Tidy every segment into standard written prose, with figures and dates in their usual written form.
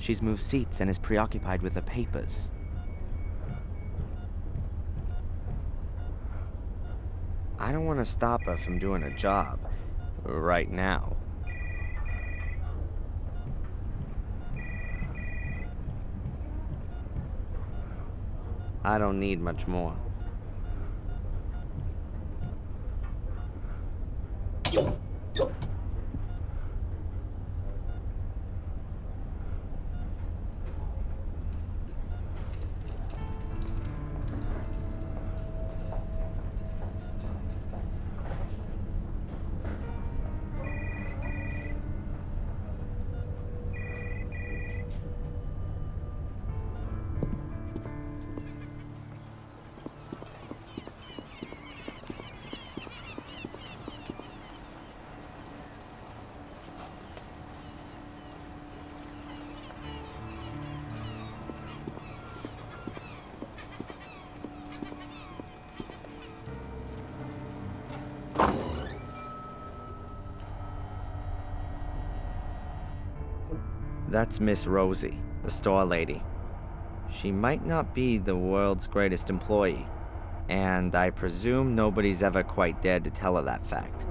She's moved seats and is preoccupied with the papers. I don't want to stop her from doing her job right now. I don't need much more. That's Miss Rosie, the store lady. She might not be the world's greatest employee, and I presume nobody's ever quite dared to tell her that fact.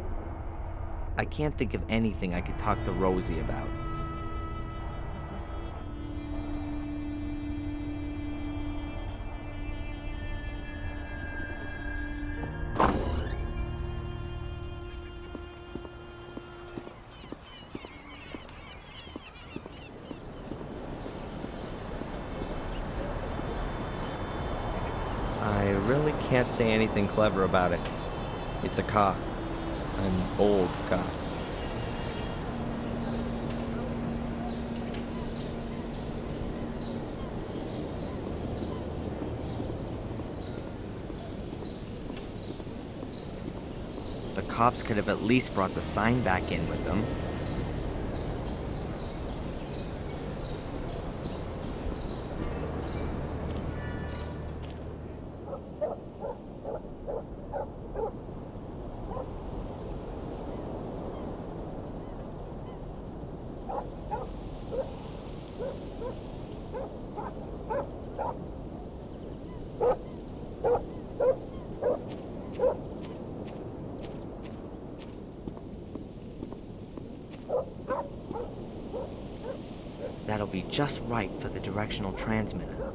I can't think of anything I could talk to Rosie about. I really can't say anything clever about it. It's a car. An old car. The cops could have at least brought the sign back in with them. That'll be just right for the directional transmitter.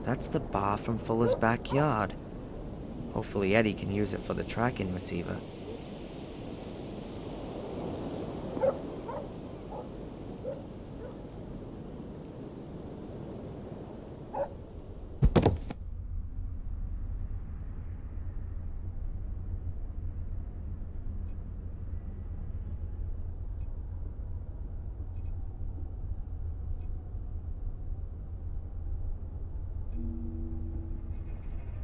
That's the bar from Fuller's backyard. Hopefully Eddie can use it for the tracking receiver.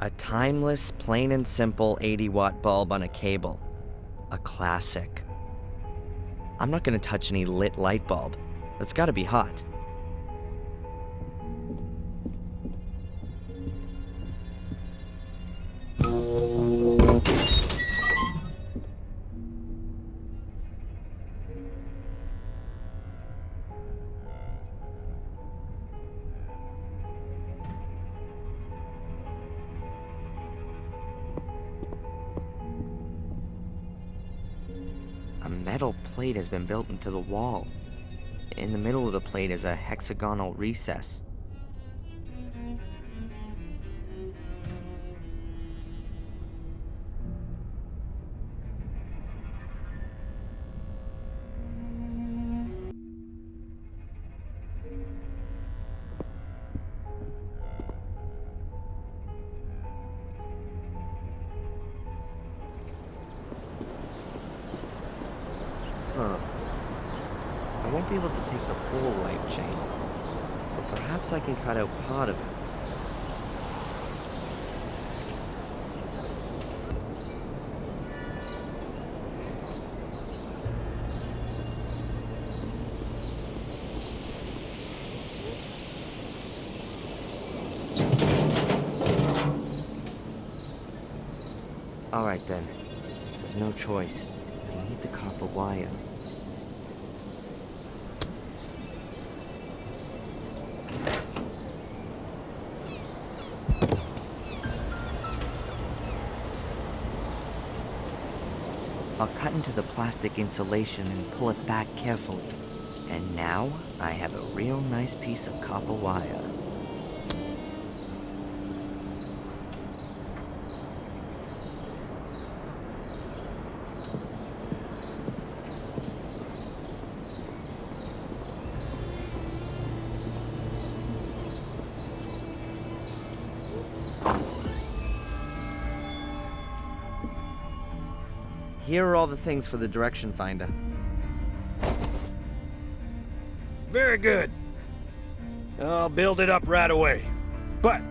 A timeless, plain and simple 80-watt bulb on a cable. A classic. I'm not gonna touch any lit light bulb. That's gotta be hot. A metal plate has been built into the wall. In the middle of the plate is a hexagonal recess. I won't be able to take the whole light chain, but perhaps I can cut out part of it. Alright then, There's no choice. I need the copper wire. I'll cut into the plastic insulation and pull it back carefully. And now, I have a real nice piece of copper wire. Here are all the things for the direction finder. Very good. I'll build it up right away. But,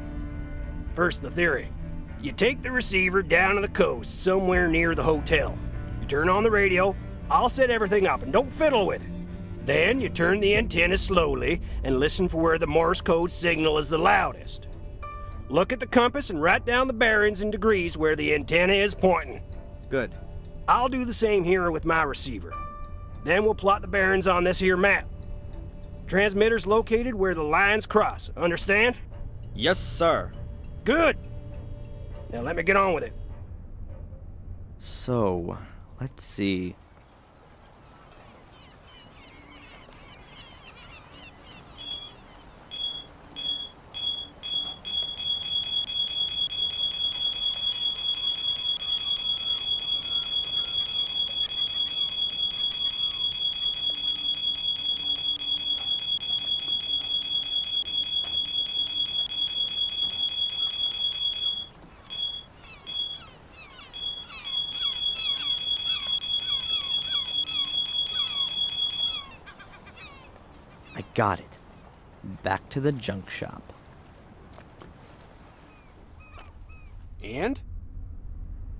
first the theory. You take the receiver down to the coast, somewhere near the hotel. You turn on the radio, I'll set everything up, and don't fiddle with it. Then you turn the antenna slowly and listen for where the Morse code signal is the loudest. Look at the compass and write down the bearings and degrees where the antenna is pointing. Good. I'll do the same here with my receiver. Then we'll plot the bearings on this here map. Transmitter's located where the lines cross, understand? Yes, sir. Good. Now let me get on with it. So, let's see. I got it. Back to the junk shop. And?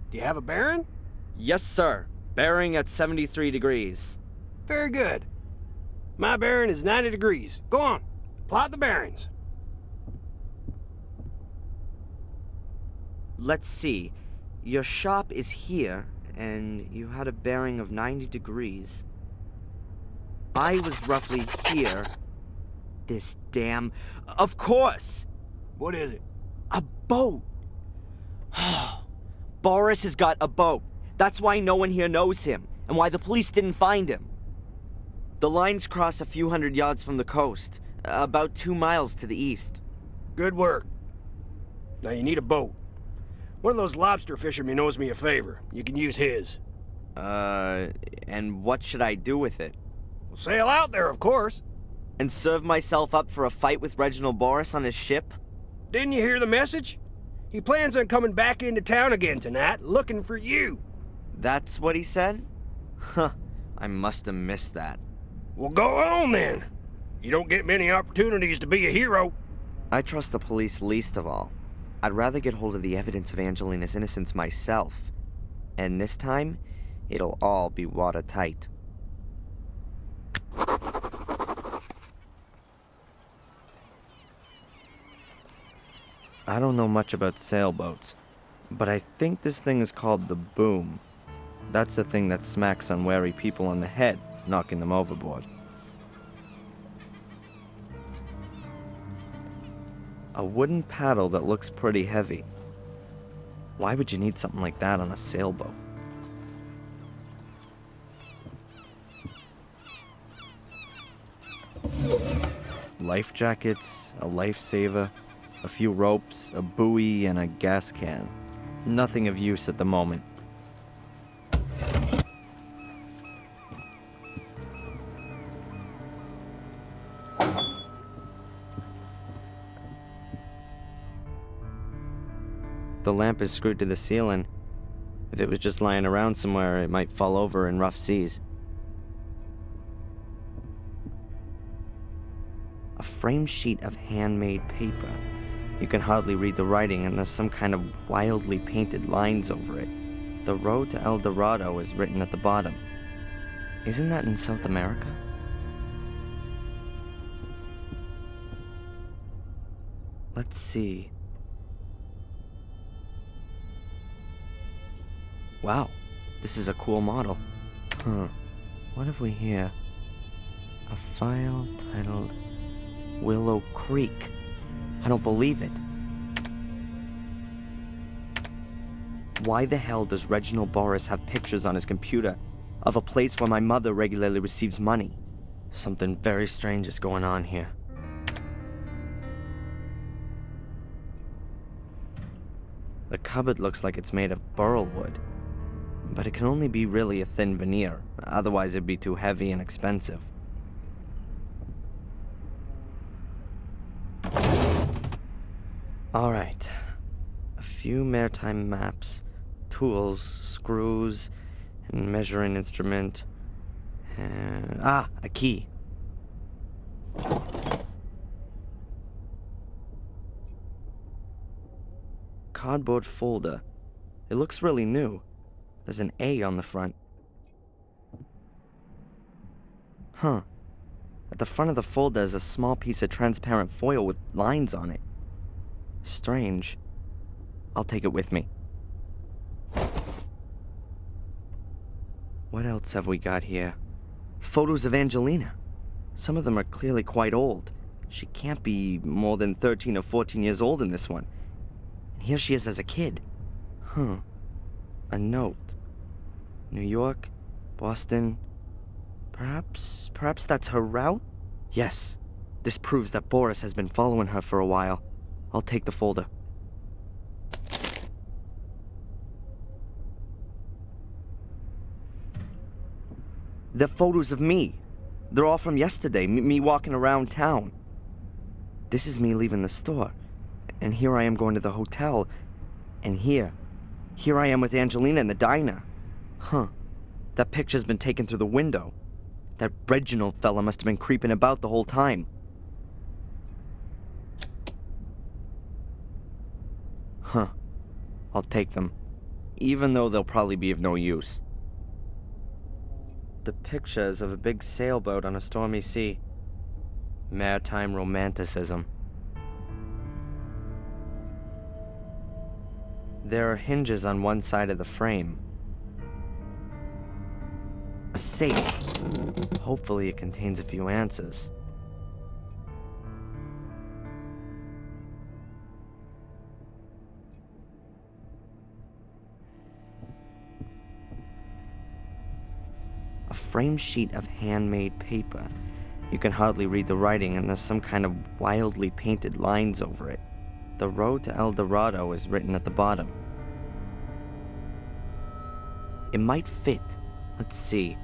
Do you have a bearing? Yes, sir. Bearing at 73 degrees. Very good. My bearing is 90 degrees. Go on, plot the bearings. Let's see. Your shop is here, and you had a bearing of 90 degrees. I was roughly here. This damn... Of course! What is it? A boat! Boris has got a boat. That's why no one here knows him, and why the police didn't find him. The lines cross a few hundred yards from the coast, about 2 miles to the east. Good work. Now you need a boat. One of those lobster fishermen owes me a favor. You can use his. And what should I do with it? We'll sail out there, of course. And serve myself up for a fight with Reginald Boris on his ship? Didn't you hear the message? He plans on coming back into town again tonight, looking for you. That's what he said? Huh, I must have missed that. Well, go on then. You don't get many opportunities to be a hero. I trust the police least of all. I'd rather get hold of the evidence of Angelina's innocence myself. And this time, it'll all be watertight. I don't know much about sailboats, but I think this thing is called the boom. That's the thing that smacks unwary people on the head, knocking them overboard. A wooden paddle that looks pretty heavy. Why would you need something like that on a sailboat? Life jackets, a lifesaver, a few ropes, a buoy, and a gas can. Nothing of use at the moment. The lamp is screwed to the ceiling. If it was just lying around somewhere, it might fall over in rough seas. A framed sheet of handmade paper. You can hardly read the writing, and there's some kind of wildly painted lines over it. The road to El Dorado is written at the bottom. Isn't that in South America? Let's see. Wow, This is a cool model. What have we here? A file titled Willow Creek. I don't believe it. Why the hell does Reginald Boris have pictures on his computer of a place where my mother regularly receives money? Something very strange is going on here. The cupboard looks like it's made of burl wood, but it can only be really a thin veneer, otherwise it'd be too heavy and expensive. Alright, a few maritime maps, tools, screws, and measuring instrument, and a key. Cardboard folder. It looks really new. There's an A on the front. At the front of the folder is a small piece of transparent foil with lines on it. Strange. I'll take it with me. What else have we got here? Photos of Angelina. Some of them are clearly quite old. She can't be more than 13 or 14 years old in this one. And here she is as a kid. A note. New York, Boston. Perhaps that's her route? Yes. This proves that Boris has been following her for a while. I'll take the folder. They're photos of me. They're all from yesterday, me walking around town. This is me leaving the store. And here I am going to the hotel. And here I am with Angelina in the diner. That picture's been taken through the window. That Reginald fella must have been creeping about the whole time. I'll take them, even though they'll probably be of no use. The pictures of a big sailboat on a stormy sea. Maritime romanticism. There are hinges on one side of the frame. A safe. Hopefully it contains a few answers. A frame sheet of handmade paper. You can hardly read the writing, and there's some kind of wildly painted lines over it. The road to El Dorado is written at the bottom. It might fit. Let's see.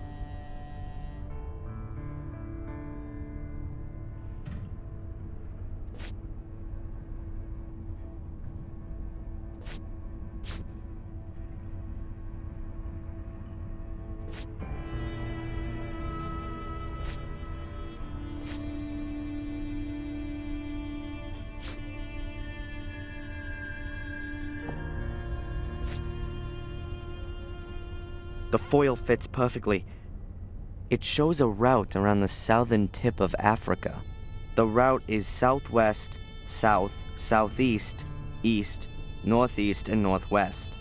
The foil fits perfectly. It shows a route around the southern tip of Africa. The route is southwest, south, southeast, east, northeast, and northwest.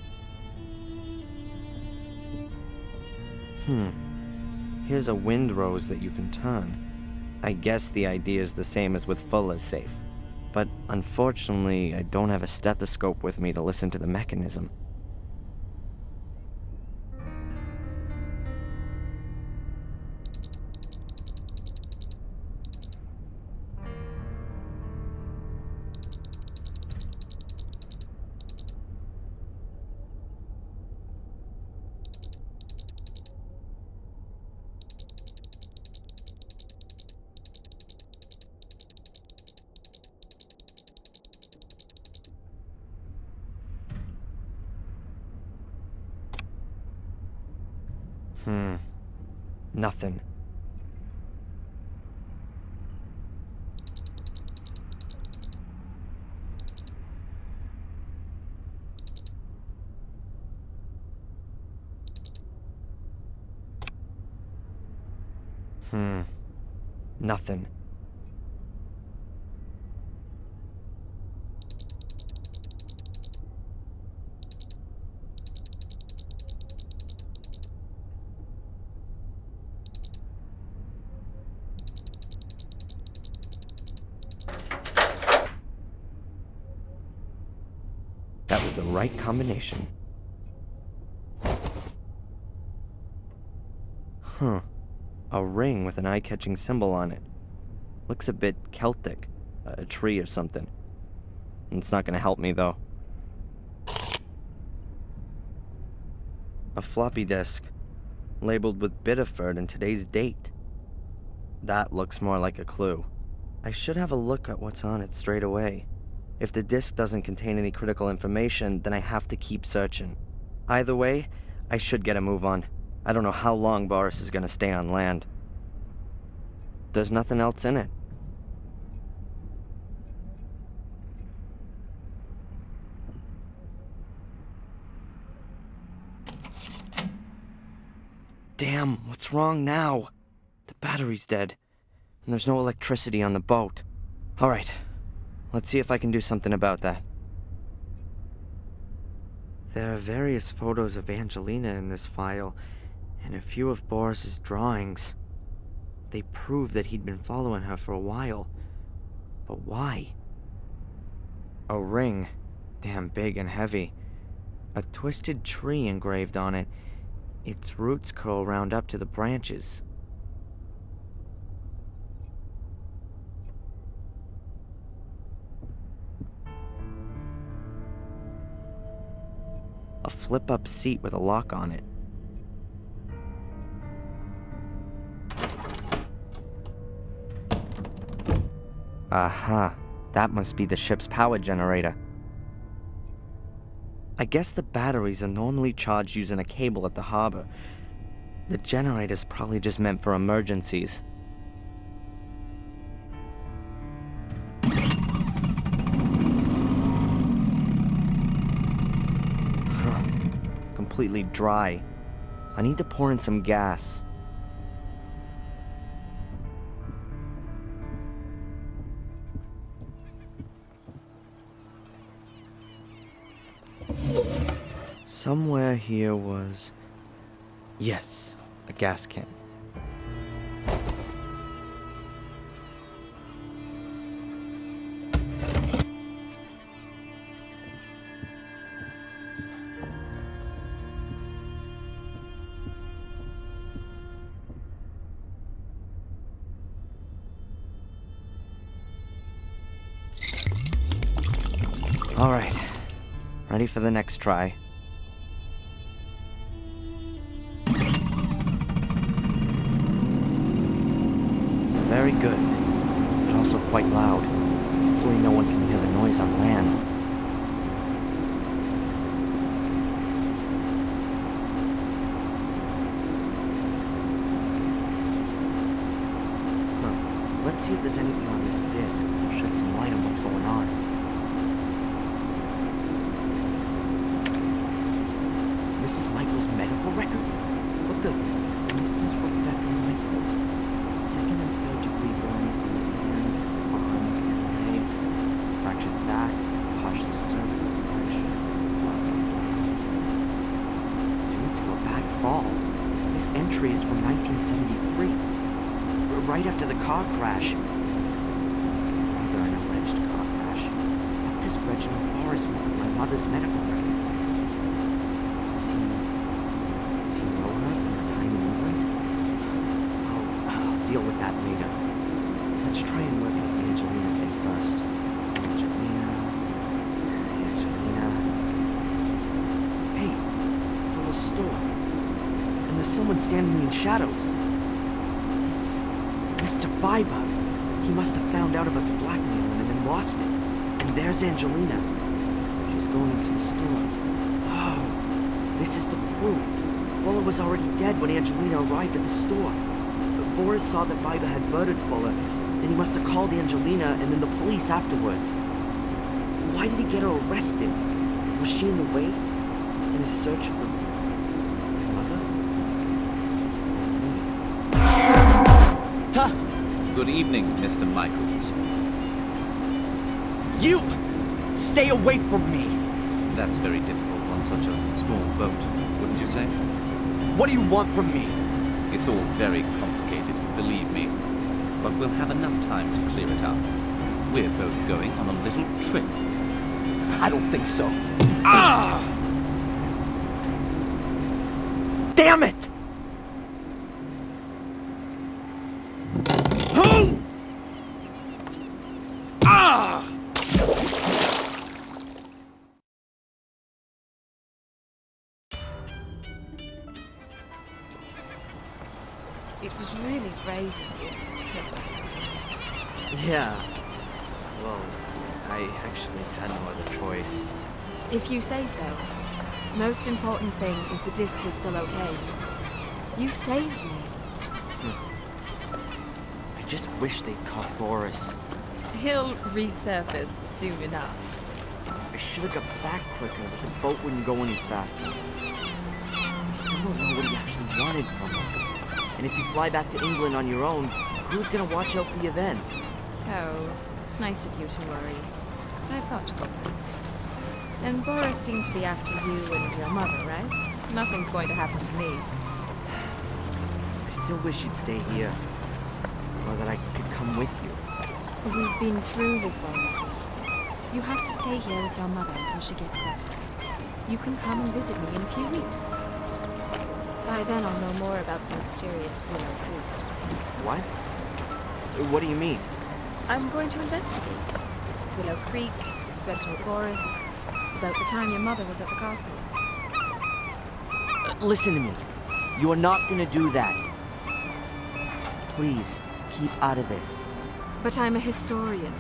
Here's a windrose that you can turn. I guess the idea is the same as with Fuller's safe. But unfortunately, I don't have a stethoscope with me to listen to the mechanism. Nothing. Nothing. was the right combination. Huh. A ring with an eye-catching symbol on it. Looks a bit Celtic. A tree or something. It's not gonna help me, though. A floppy disk, labeled with Biddeford and today's date. That looks more like a clue. I should have a look at what's on it straight away. If the disk doesn't contain any critical information, then I have to keep searching. Either way, I should get a move on. I don't know how long Boris is gonna stay on land. There's nothing else in it. Damn, what's wrong now? The battery's dead, and there's no electricity on the boat. Alright, let's see if I can do something about that. There are various photos of Angelina in this file, and a few of Boris's drawings. They prove that he'd been following her for a while. But why? A ring, damn big and heavy. A twisted tree engraved on it. Its roots curl round up to the branches. A flip-up seat with a lock on it. Aha, that must be the ship's power generator. I guess the batteries are normally charged using a cable at the harbor. The generator's probably just meant for emergencies. Huh. Completely dry. I need to pour in some gas. Somewhere here was... Yes, a gas can. All right, ready for the next try. Very good, but also quite loud. Hopefully no one can hear the noise on land. Let's see if there's anything on this disc that will shed some light on what's going on. Mrs. Michaels' medical records? What the? Mrs. Rebecca Michaels. Second and third degree burns on the hands, arms, and legs. Fractured back, partial cervical fracture, blah blah blah. Due to a bad fall. This entry is from 1973. Right after the car crash. Rather an alleged car crash. What does Reginald Boris want with my mother's medical records? Does he know her from her time in England? I'll deal with that later. Let's try and work out the Angelina thing first. Angelina. Hey, it's a little store. And there's someone standing in the shadows. It's Mr. Biber. He must have found out about the blackmailing and then lost it. And there's Angelina. She's going into the store. Oh, this is the proof. Fuller was already dead when Angelina arrived at the store. Boris saw that Biber had murdered Fuller, then he must have called Angelina and then the police afterwards. Why did he get her arrested? Was she in the way? In his search for my mother? Ha! Good evening, Mr. Michaels. You! Stay away from me! That's very difficult on such a small boat, wouldn't you say? What do you want from me? It's all very complicated, believe me. But we'll have enough time to clear it up. We're both going on a little trip. I don't think so. Damn it! It was really brave of you to take back. Yeah. Well, I actually had no other choice. If you say so. Most important thing is the disc was still okay. You saved me. I just wish they'd caught Boris. He'll resurface soon enough. I should have got back quicker, but the boat wouldn't go any faster. I still don't know what he actually wanted from us. And if you fly back to England on your own, who's gonna watch out for you then? Oh, it's nice of you to worry. But I've got to go back. And Boris seemed to be after you and your mother, right? Nothing's going to happen to me. I still wish you'd stay here. Or that I could come with you. We've been through this already. You have to stay here with your mother until she gets better. You can come and visit me in a few weeks. By then I'll know more about the mysterious Willow Creek. What? What do you mean? I'm going to investigate. Willow Creek, Reginald Boris, about the time your mother was at the castle. Listen to me. You are not gonna do that. Please, keep out of this. But I'm a historian.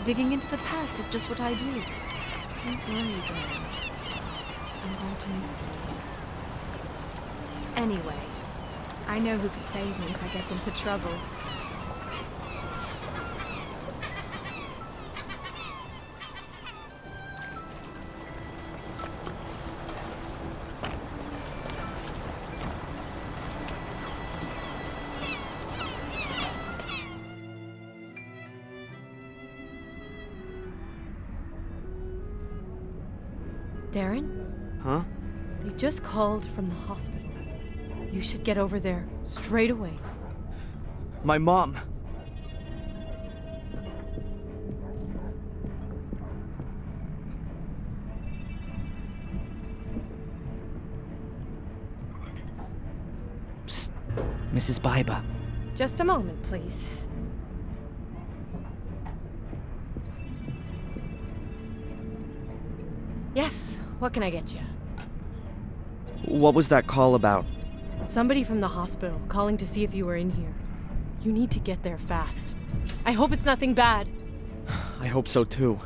Digging into the past is just what I do. Don't worry, Darren. I'm going to miss you. Anyway, I know who could save me if I get into trouble. Darren? Huh? They just called from the hospital. You should get over there straight away. My mom. Psst. Mrs. Biber. Just a moment, please. Yes, what can I get you? What was that call about? Somebody from the hospital calling to see if you were in here. You need to get there fast. I hope it's nothing bad. I hope so too.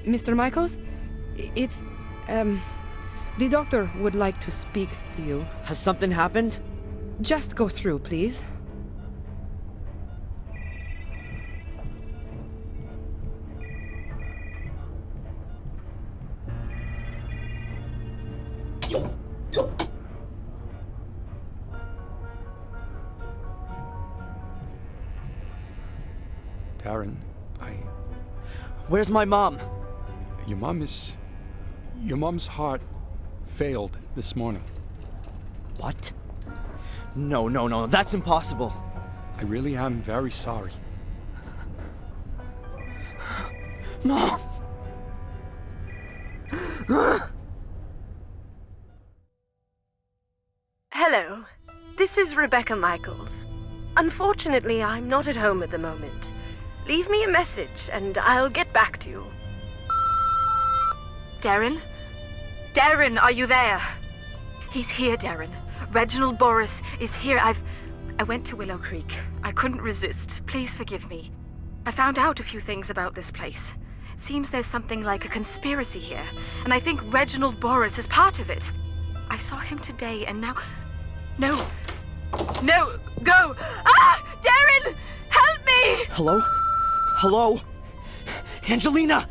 Mr. Michaels? It's, the doctor would like to speak to you. Has something happened? Just go through, please. Darren, Where's my mom? Your mom's heart failed this morning. What? No, that's impossible. I really am very sorry. Mom! Hello, this is Rebecca Michaels. Unfortunately, I'm not at home at the moment. Leave me a message and I'll get back to you. Darren? Darren, are you there? He's here, Darren. Reginald Boris is here. I went to Willow Creek. I couldn't resist. Please forgive me. I found out a few things about this place. It seems there's something like a conspiracy here, and I think Reginald Boris is part of it. I saw him today, and now... No, go! Ah! Darren! Help me! Hello? Hello? Angelina!